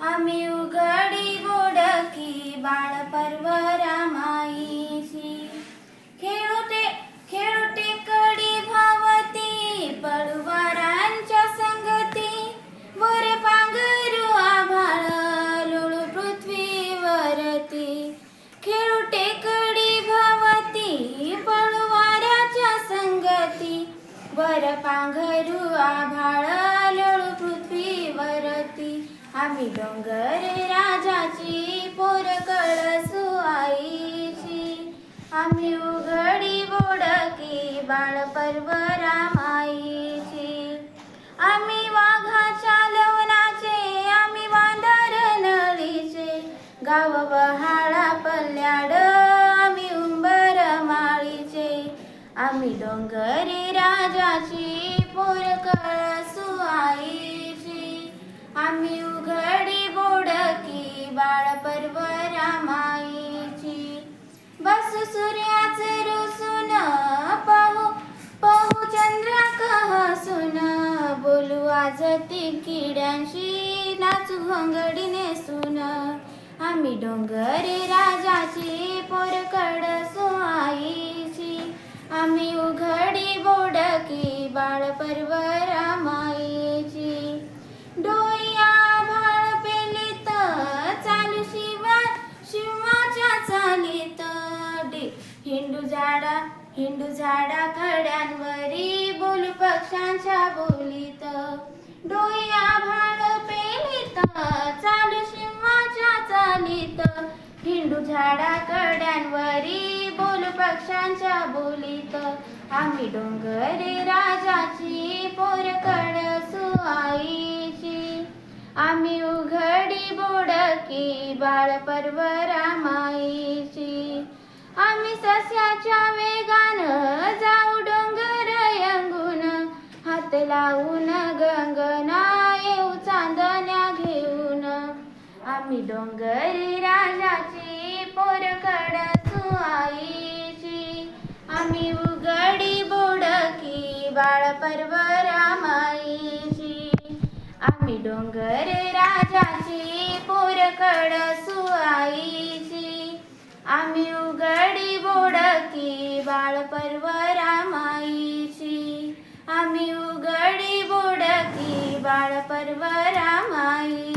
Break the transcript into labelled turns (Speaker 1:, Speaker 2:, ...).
Speaker 1: आम्ही उघडी बोडकी बाळपर्व रामाईची खेळोटे कडी भावती पडवारांच्या संगती वर पांघरू आभाळ लोळू पृथ्वीवरती खेळोटे कडी भावती पडवाराच्या संगती वर पांघरू आभाळ लोळू पृथ्वीवरती आम्ही डोंगर राजाची पोर कळसू आईची आम्ही उघडी बोडकी बाळपर्व रामाईची आम्ही वाघाच्या लवणाचे आम्ही वांदर नळीचे गाव बहाळा पल्ल्याड आम्ही उंबर माळीचे आम्ही डोंगरी राजाची पोर कळसू आईची आम्ही उघडी बोडकी बाळपर्व रामाईची बसू सूर्याचे रुसून पाहू पाहू चंद्राक हसून बोलू आज ती किड्यांशी नाचू घोंगडी नेसून आम्ही डोंगरी राजाची पोर कळसू आईची आम्ही उघडी बोडकी बाळपर्व रामाईची डोई आभाळ पेलीत चालू शिवाच्या चालीत हिंडू झाडा कड्यांवरी बोलू पक्ष्यांच्या बोलीत डोई आभाळ पेलीत चालू शिवाच्या चालीत हिंडू झाडा कड्यांवरी बोलू पक्ष्यांच्या बोलीत आम्ही डोंगरी राजाची पोर कळसू आईची आम्ही उघडी बोडकी बाळपर्व रामाईची आम्ही सस्याच्या वेगान जाऊ डोंगर यंगून हात लावून गंगना येऊ चांदण्या घेऊन आम्ही डोंगरी राजाची पोर कळसू आईची आम्ही उघडी बोडकी बाळपर्व रामाईची आम्ही डोंगर राजाची पोर कळसू आईची आम्ही उघडी बोडकी बाळपर्व रामाईची आम्ही उघडी बोडकी बाळपर्व रामाई